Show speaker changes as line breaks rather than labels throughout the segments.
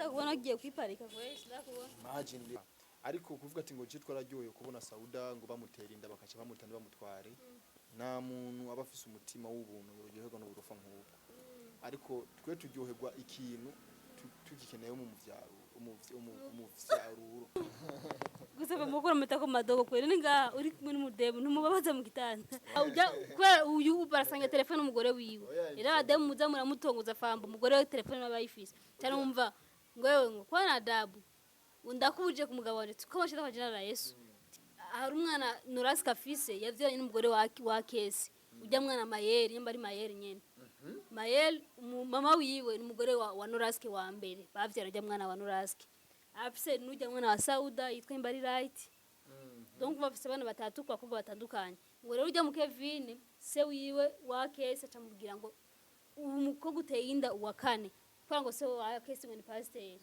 ndakubona agiye kwiparika kwese ndakubona
imagine ariko kuvuga ati ngo je twararyoye kubona Sauda ngo bamutera inda bakaca bamutana bamutware nta muntu aba afise umutima w'ubuntu uryoherwa n'uburofa nk'ubwo ariko twe turyoherwa ikintu tugikeneye mu muvyaruro
gusa bamukora mutako madogo kwere ninga uri kumwe n'umudemu ntumubabaza mu gitanda ujya kwera uyu barasanga telefone umugore wiwe era ademu muza muramutongoza Famba umugore we telefone babayifise cyane umva ngo yewe ngo kwa nadabu ndakuje ku mugabo wanje tukabashira kwa jina la Yesu hari umwana Nuraska fise yavyanye n'umugore wa Kesi ujya mwana Mayeri nyamba ari Mayeri nyene Mayel mama wiwe n'umugore wa Nuraske wa mbere bavyara ujya mwana wa Nuraske afise n'ujya mwana wa Sauda yitwa Imbari Right donc bafise bana batatu kwa kuba batandukanye ngo rero ujya mu Kevin se wiwe wa Kesi acamubwira ngo umukobwa uteye inda uwa kane kwa ngo se wa Kesi ngo ni pasteur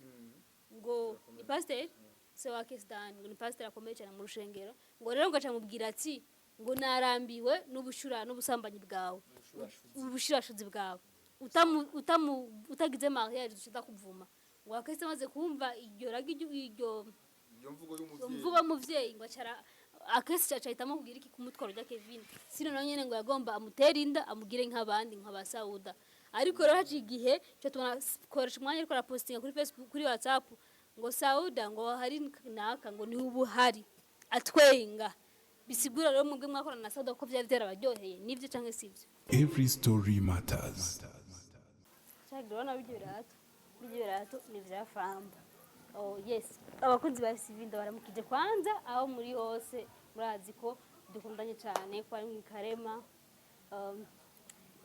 ngo ni pasteur se wa Kesi dan ngo ni pasteur akomeye cyane mu rushengero ngo rero ngo acamubwira ati ngo narambiwe n'ubushura n'ubusambanyi bwawe ubushirashuzi bwawe utagize mariage dushida kuvuma ngo akese maze kumva iryo iryo mvugo y'umuvyeyi ngo acara akese cyacahitamo kugira iki kumutwara rya Kevin sino nanyene ngo yagomba amutera inda amugire nk'abandi nk'aba Sauda ariko rero haci igihe cyo tubona koresha umwanya ariko arapostinga kuri Facebook kuri WhatsApp ngo Sauda ngo hari naka ngo ni ubuhari atwenga bisigura rero mwebwe mwakorana na Sauda ko byari byarabaryoheye nivyo canke sivyo.
Every story matters.
Cyagirona birato ni vya Famba. Oh yes, abakunzi ba Sivinda baramukije kwanza aho muri hose murazi ko dukundanye cyane ko ari mwikarema.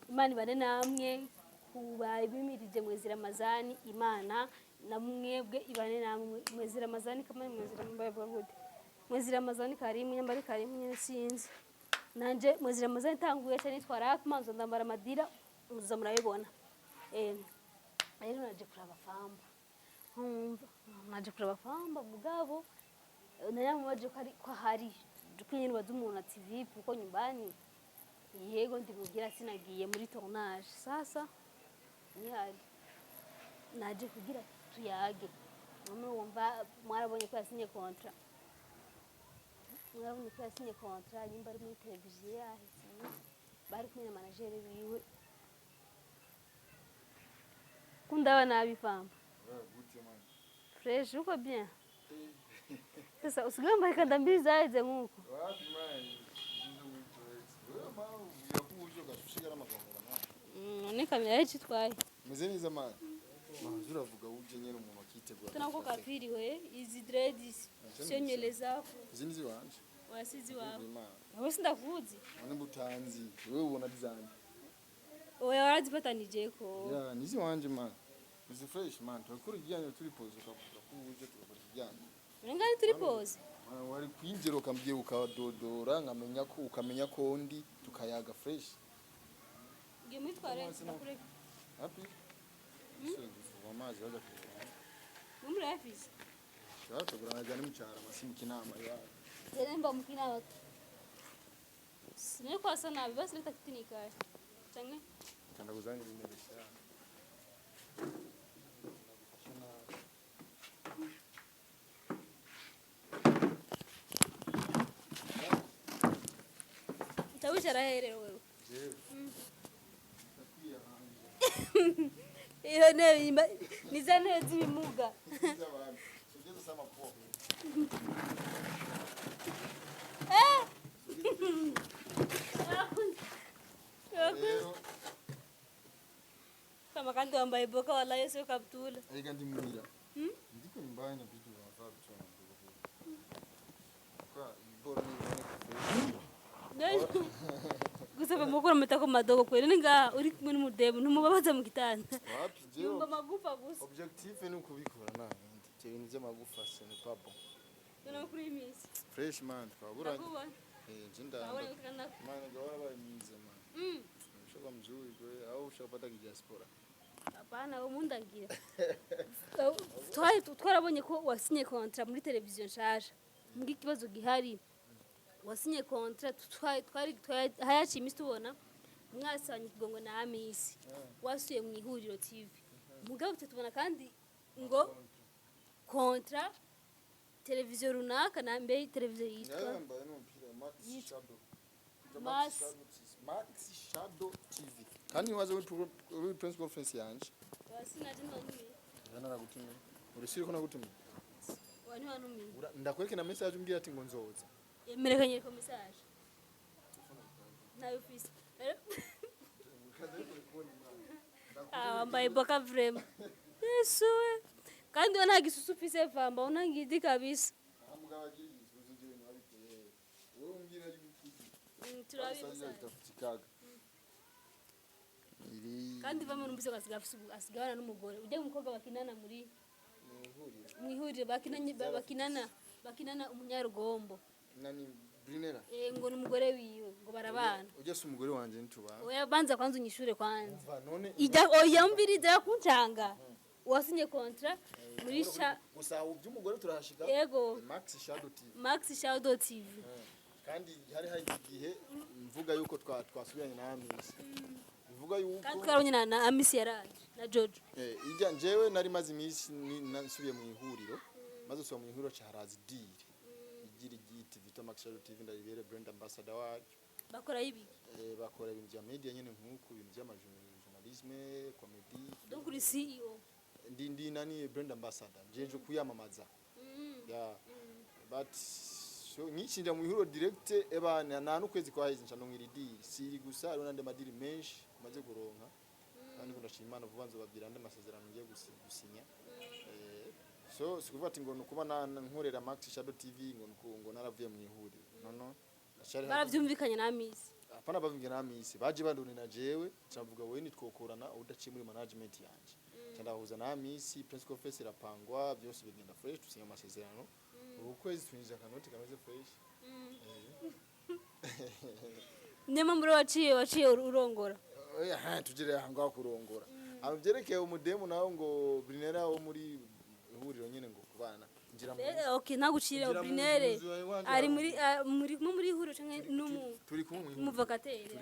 Imana ibane namwe kuba bimirije mwezi Ramazani Imana na mwebwe ibane namwe mwezi Ramazani kama mwezi Ramazani mwezi Ramazani karimu nyambari karimu nyene sinzi nanje mwezi Ramazani tanguye cyane twara kumanzo ndambara madira muza murabibona rero naje kuraba Famba naje kuraba Famba mugabo naramubaje ko hari dukenye baza umuntu ati vipi uko nyumbani yego ndikugira sinagiye muri tournage sasa nihari naje kugira tuyage none wumva mwarabonye ko yasinye contrat mwabonye ko yasinye contrat nyimba ari muri televiziyo yahise bari kumwe na manager wiwe kundaba nabi Famba fresh uko bien sasa usigamba ikandambiza zaize nkuko ni kamera yacu twaye
meze neza man mahuzura vuga uje nyene umuntu akitegura
tunako kapiriwe izi dreads shonyeleza
zindi wanje
wasizi wawe nawe sindavuzi
none butanzi wewe ubona dizani
oya warazifatanije ko
ya nizi wanje man izi fresh man tukuri ijyanye turi pose ukavuga ko uje tukora ijyanye
ngani turi pose
wari kwinjira ukambye ukadodora nkamenya ko ukamenya ko ndi tukayaga fresh
ngiye mwitware nakure
happy so amazi baza kuvoma
muri office
cyato buranaje mu cyara masimu kinama ya
zeremba mukina sine kwa sana basi leta kitinika cyangwa
kanda kuzanira intebe cyane
Tawichara herero wewe.
Je.
Nizane zibimuga.
Sogeza sama po.
Kama kandi wambaye boka wala Yose kaptula.
Aiga ndimwira. Ndiko nyumbani na bitu vya kuchona. Kwa bora ni
gusa bamukora mutako madogo kwere ninga uri kumwe n'umudemu ntumubabaza mu gitanda
wapi je
yumba magufa gusa
objectif ni ukubikora na je ibintu by'amagufa ce n'est pas bon
none kuri imisi
fresh man twabura je ndanda man gahora bari mwiza man shoka mzuri kwe au ushapata kijaspora
hapana wo mundangira twarabonye ko wasinye contrat muri televiziyo nshasha mbwi kibazo gihari wasinye contrat twari hayaci imisi tubona mwasanye kigongo na Amisi wasuye mu ihuriro TV mugabo tubona kandi ngo kontra televiziyo runaka nambe televiziyo yitwa
yambaye n'umupira Max Shadow Max Shadow TV kandi waze uri press conference yanje
wasinaje none
naragutumye urusiri ko nagutumye
wani wanumi
ndakwereke na message umbwira ati ngo nzoza
yemerekanye ko message nayo fisi wambaye boka vrema Yesu kandi wana gisusu fise Famba unangidi kabisa kandi vama numvise asigabana n'umugore ujye umukobwa bakinana muri mwihurire bakinana umunyarugombo
nani Brinera
ngo n'umugore wiwe ngo barabana
ujye se umugore wanje ntubana
oya banza kwanza unyishure kwanza
none
ijya oya mbiriza yakuncanga wasinye kontra muri
gusa uby'umugore turahashika
yego
Max Shadow TV
kandi
hari igihe mvuga yuko twasubiranye na Amisi bivuga yuko
kandi twarabonye na Amisi yaraje na Jojo
ijya njewe nari maze imisi nasubiye mu ihuriro maze usubira mu ihuriro cyarazi deal igira igiti Vito Max Shadow TV ndaribere brand ambassador wacu
bakora ibi
bakora ibintu bya media nyene nkuko ibintu by'amajournalisme comedy
donc uri CEO
ndi nani brand ambassador jeje kuyamamaza but so nyichinda mu ihuro direct ebana nta nukwezi kwahize nca nongiridi siri gusa ari nande madiri menshi maze kuronka kandi ndashima Imana vuba nzobabwira ande masezerano ngiye gusinya so sikuvuga ati ngo nukuba nkorera Max Shadow TV ngo naravuye mu ihuri no
baravyumvikanye na Amisi
apana bavumvikanye na Amisi baje bandone na jewe cavuga we nitwokorana udaciye muri management yanje cyandahuza na Amisi press conference irapangwa byose bigenda fresh tusinya amasezerano ubu kwezi twinjiza kanoti kameze fresh
Nema mbere waciye urongora
oya tugire hanga kurongora abyerekeye umudemu nawo ngo Brinera wo muri ihuriro nyene ngo kubana ngira
okay nagucire Brinere ari muri ihuriro canke
turi kumwe
mu vacataire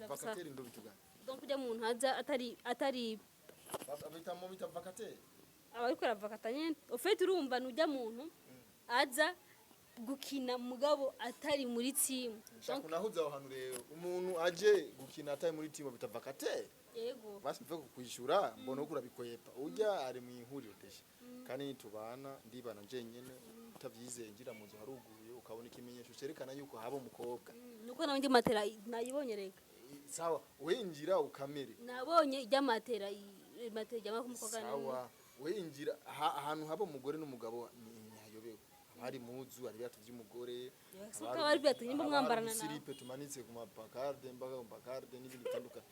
vacataire ndo bitugana
donc kujya mu ntaza atari
abita mu bita vacataire
abariko ravakata nyene ofete urumva nujya muntu aza gukina mugabo atari muri team
donc nahuza aho hantu rero umuntu aje gukina atari muri team bita vacataire
yego
basi mvuga kukwishura mbona uko urabikwepa ujya ari mu ihuriro teshe kandi tubana ndibana nje nyene utavyizeye ngira mu nzu haruguye ukabona ikimenyesho cerekana yuko haba umukobwa
nuko nawe ndi matera nayibonye reka
sawa winjira ukamere
nabonye ijya matera jama kumukobwa
sawa winjira ahantu haba umugore n'umugabo ntihayobewe hari muzu ari byatu by'umugore
suka bari byatumye mwambarana na
silipe tumanitse ku mapakarde mbaga mapakarde n'ibindi bitandukanye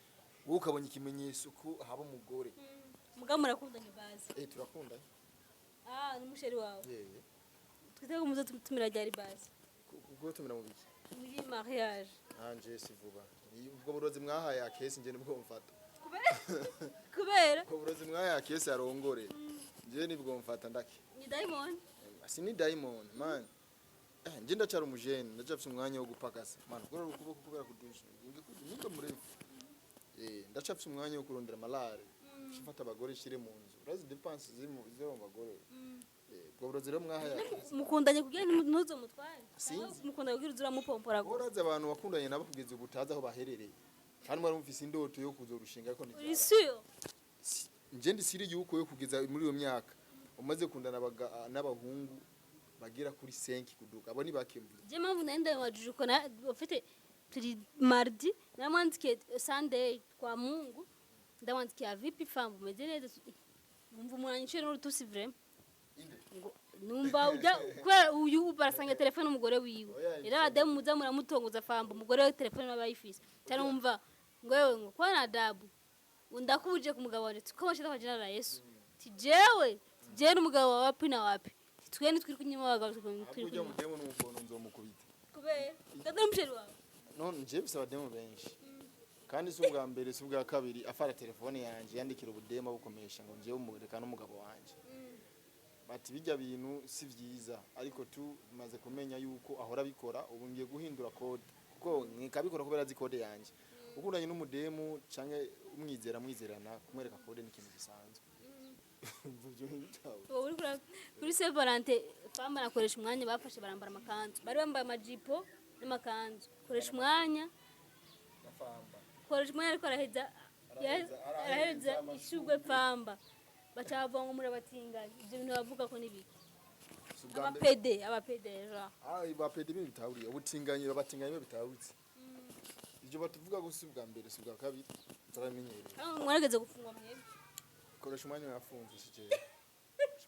wowe ukabonye ikimenyesho ko haba umugore
mugabo murakundanye bazi
turakunda
n'umusheri wawe
yeye
twite ko muzo tumira ryari bazi
kuko tumira mu biki
muri mariage
anje sivuba ubwo burozi mwahaye akesi nje nibwo mfata
kubera
ubwo burozi mwahaye akesi arongore nje nibwo mfata ndake
ni diamond
ni diamond man nje ndacara umujene ndacafise umwanya wo gupakasa man kora ukuboko kubera kudusha niko murefu ndacafise umwanya wo kurondera malare shifata abagore shire mu nzu urazi dépense zero bagore ubwo burozi rero mwahaye
mukundanye kugira ntuzo mutware mukundanye kugira uzura mupompora
urazi abantu bakundanye nabo kugeza ubutaza aho baherereye kandi mwari mufise indoto yo kuzorushinga ariko ni
isiyo
nje ndisiri yuko yo kugeza muri iyo myaka umaze kundana n'abahungu bagera kuri 5 kuduka abo ni bakembuye
je mpamvu nende wajuje ko na ufite turi mardi namwandike Sunday kwa Mungu ndamwandikiye vipi Famba umeze neza umva umwanyishe n'urutusi vraiment numva ujya kwera uyu barasanga telefone umugore wiwe era adamu muza muramutongoza Famba umugore we telefone babayifise cyane umva ngo yewe ngo kwa nadabu undakuje ku mugabo wanje tukomashira kwa jina la Yesu tijewe je n'umugabo wa wapi na wapi twe nitwiri kunyima abagabo turi
kujya mu demo n'umukono nzomukubita
kubera ndadamusheri wawe
none nje bisaba demo benshi kandi si ubwa mbere si ubwa kabiri afara telefone yanje yandikira ubudema bukomesha ngo nje umureka n'umugabo wanje bati bijya bintu si vyiza ariko tu maze kumenya yuko ahora bikora ubu ngiye guhindura code kuko nkabikora kubera zi code yanje ukundanye n'umudemu canke mwizerana kumwereka code n'ikintu gisanzwe
kuri kuri Saint Valentin Famba nakoresha umwanya bafashe barambara amakanzu bari bambaye amajipo n'amakanzu koresha umwanya koresha umwanya ariko araheza ishugwe Famba bacavanga muri abatinganye ibyo bintu bavuga ko nibiki abapede ja
bapede ibintu bitahuriye ubutinganye babatinganye bitahutse ibyo batuvuga gusa ubwa mbere si ubwa kabiri turamenyereye
mwarageze gufungwa mwebwe
koresha umwanya yafunze sije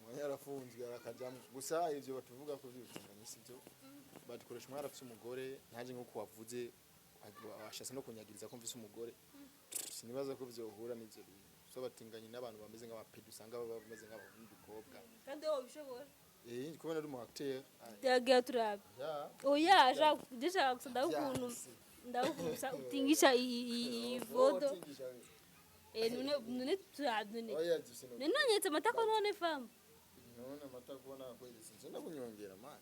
umwanya yarafunzwe arakajamo gusa ibyo batuvuga ko by'ubutinganye sibyo badukoresha umwanya afite umugore ntaje nko kuwavuze ashase no kunyagiriza ko mvise umugore sinibaza ko byohura n'ibyo bintu so batinganye n'abantu bameze nk'abapede usanga bameze nk'abakobwa
kandi wowe bishobora
kubona ari mu acteur
yagiye turabe oya aja gusada ukuntu ndakusa utingisha ivodo none turabe none nonyetse matako none Famba
none matako nakwezi sinze ndakunyongera man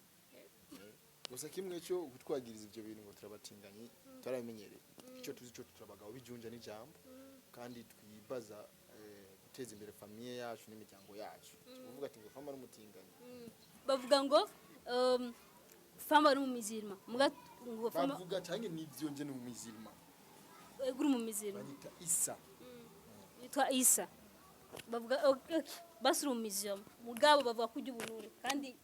gusa kimwe cyo gutwagiriza ibyo bintu ngo turabatinganye turabimenyereye icyo tuzi cyo turabagaho bijunja n'ijambo kandi twibaza guteza imbere famille yacu n'imiryango yacu uvuga ati ngo Famba n'umutinganye
bavuga ngo Famba ari mu mizirima ngo
Famba bavuga cyane n'ibyo nje mu mizirima
eguri mu mizirima
banyita Isa
yitwa Isa bavuga basuri mu mizirima mugabo bavuga kujya ubunure kandi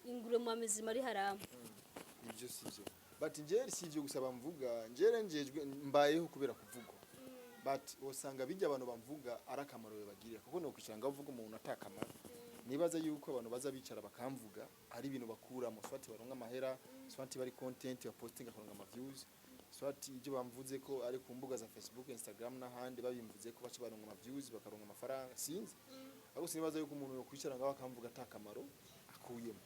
ingure mu mizirima ari haramu
ibyo sivyo but njeri sivyo gusaba mvuga njere njejwe mbayeho kubera kuvugwa but usanga bijya abantu bamvuga arakamaro bagirira kuko no kwishanga uvuga umuntu atakamaro nibaza yuko abantu baza bicara bakamvuga ari ibintu bakuramo swati baronga amahera swati bari content ya posting akaronga ama views swati ibyo bamvuze ko ari ku mbuga za Facebook Instagram n'ahandi babimvuze ko bace baronga ama views bakaronga amafaranga sinzi ahubwo sinibaza yuko umuntu yo kwicara ngaho akamvuga atakamaro akuyemo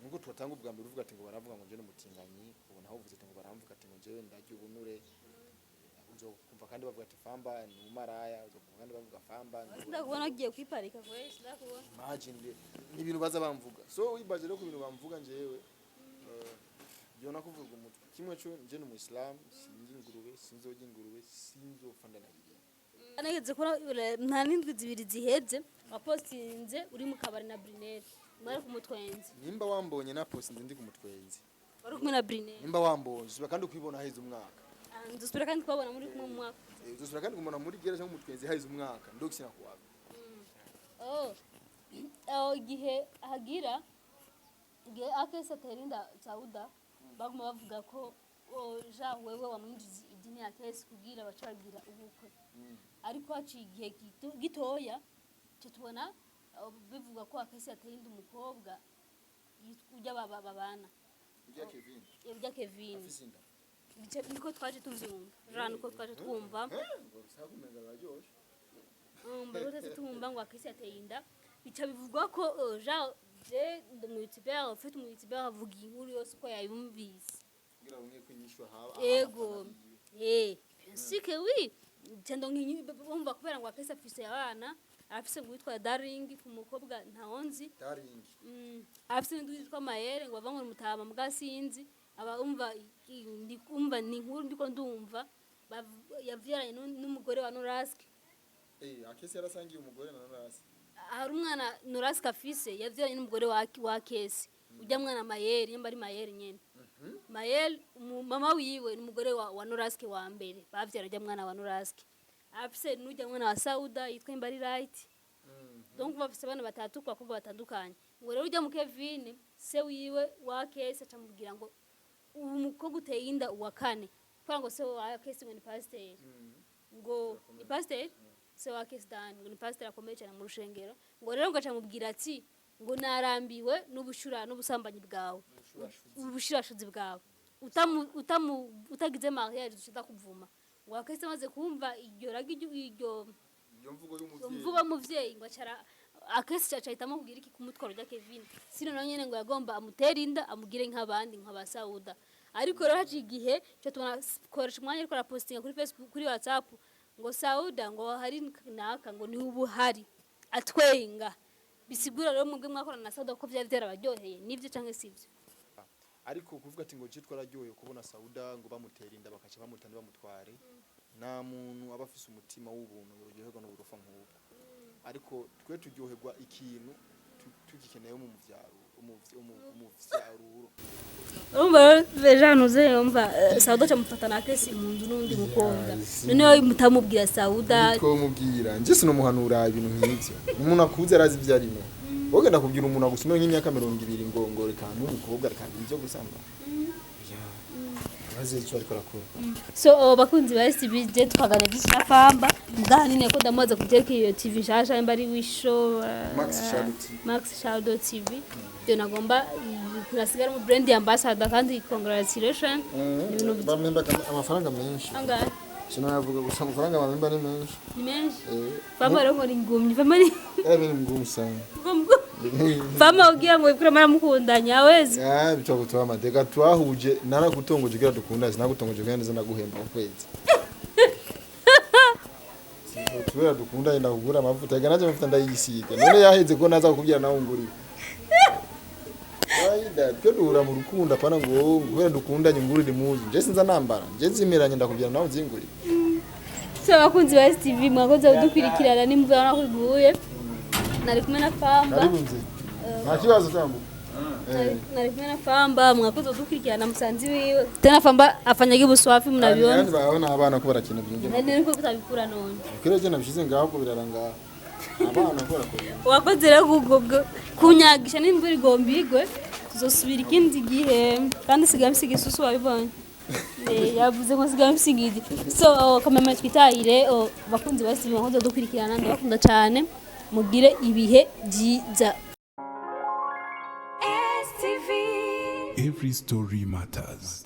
nuko turatanga ubwa mbere uvuga ati ngo baravuga ngo nje n'umutinganyi ubona aho uvuze ati ngo baramvuga ati ngo nje ndajye ubunure uzokumva kandi bavuga ati Famba ni umaraya uzokumva kandi bavuga Famba
ndakubona agiye kwiparika kwese ndakubona
imagine ni ibintu baza bamvuga so wibaje rero ku bintu bamvuga njewe byo nakuvuga umutwe kimwe cyo nje n'umuislam sinzi ingurube sinzoga ingurube sinzofanda na yiri
anageze ko nta n'indwi zibiri ziheze wapostinze uri mu kabari na Brinette mwari ku mutwenzi
nimba wambonye na postinze ndi ku mutwenzi
wari kumwe na Brinette
nimba wambonye suba kandi ukibona haize umwaka
ndusubira kandi twabona muri kumwe mu mwaka
uzosubira kandi kumona muri gereza nk'umutwenzi haize umwaka ndokisina kuwaga
igihe hagira igihe akese terinda Sauda baguma bavuga ko ja wewe wamwinjiza idini ya kese kugira bacagira ubukwe ariko haciye igihe gitoya cyo tubona bivuga ko akese aterinda umukobwa ujya babana ujya Kevin niko twaje tuvyumva jana uko twaje twumva mbarose tumva ngo akese aterinda bica bivugwa ko ja je mu YouTuber ufite mu YouTuber avuga inkuru yose ko yayumvise
kugira ngo kwinyishwa haba
ego sike wi cyando nkinyi bumva kubera ngo akese afise abana afise ngo witwa Darling ku mukobwa ntawonzi
Darling
afise n'undi witwa Mayere ngo bavanga mu mutama mugasinzi aba umva ndikumva ni inkuru ndiko ndumva yavyaranye n'umugore wa Noraski
akese yarasangiye umugore na Noraski
hari umwana Noraski afise yavyaranye n'umugore wa Kesi ujya mwana Mayere yamba ari Mayere nyene Mayel mama wiwe n'umugore wa Noraski wa mbere bavyara ujya mwana wa Noraski afise n'ujya mwana wa Sauda yitwa Imbari Right donc bafise bana batatu kwa kuba batandukanye ngo rero ujya mu Kevin se wiwe wa Kesi acamubwira ngo umukobwa uteye inda uwa kane kwa ngo se wa Kesi ngo ni pasteur ngo ni pasteur se wa Kesi dan ngo ni pasteur akomeye cyane mu rushengero ngo rero ngo acamubwira ati ngo narambiwe n'ubushura n'ubusambanyi bwawe ubushirashuzi bwawe utagize mariage dushida kuvuma ngo akese maze kumva iryo ragi iryo mvugo y'umuvyeyi ngo acara akese cyacahitamo kugira iki kumutwara rya Kevin sino nanyene ngo yagomba amutera inda amugire nk'abandi nk'aba Sauda ariko rero haci igihe cyo tubona koresha umwanya ariko arapostinga kuri Facebook kuri WhatsApp ngo Sauda ngo hari naka ngo ni ubuhari atwenga bisigura rero mwebwe mwakorana na Sauda ko byari byarabaryoheye nivyo canke sivyo
ariko kuvuga ati ngo citwa raryoheye kubona Sauda ngo bamutera inda bakaca bamutanda bamutware nta muntu aba afise umutima w'ubuntu yoryoherwa n'uburofa nk'ubwo ariko twe turyoherwa ikintu tugikeneye mu muvyaruro
umva vejanuze umva Sauda camufata na kesi mu nzu n'undi mukobwa noneho mutamubwira Sauda
ko mubwira nje sinomuhanura ibintu nk'ivyo umuntu akuze arazi ivyo arimo wowe ndakubwira umuntu agusumira nk'imyaka 200 ngo reka n'umukobwa reka ivyo gusamba bazi icyo ariko rakora
so bakunzi ba STBJ twagane byisha Famba muganine ko ndamaze kujereka iyo TV shasha mbari wisho Max Shadow TV byo nagomba kunasigara mu brand ambassador kandi congratulations
bamemba amafaranga menshi
angahe
sino yavuga gusa amafaranga bamemba ni menshi
Famba rongo ingumye Famba ni
ngumye sana
Famba ugira ngo ikura mara mukundanya wezi
bitwa gutwa amateka twahuje naragutongoje gira dukunda sinagutongoje kandi neza naguhemba ukwezi tubera dukunda yenda kugura amavuta ganaje amavuta ndayisiga none yaheze ko naza kukubwira nawe nguri Aida twe duhura mu rukundo apana ngo kubera dukundanye ngurire muzi je sinza nambara je nzimiranye ndakubwira nawe nzinguri
so bakunzi ba STV mwakoze udukwirikirana nimba nakwiguye nari kumwe na Famba
nta kibazo cyambu
nari kumwe na Famba mwakoze udukwirikirana musanzi wiwe tena Famba afanyaga buswafi mnabiona
yani baona abana ko barakina byinje
nari ko kutabikura none
kireje nabishize ngaho ko biraranga abana ko barakora
wakoze rero kunyagisha nimba igombigwe tuzosubira ikindi gihe kandi sigamisiga isusu wabibonye yavuze ngo sigamisiga so kamama twitahire bakunzi basi mwakoze udukwirikirana ndabakunda cyane mugire ibihe byiza
Every story matters.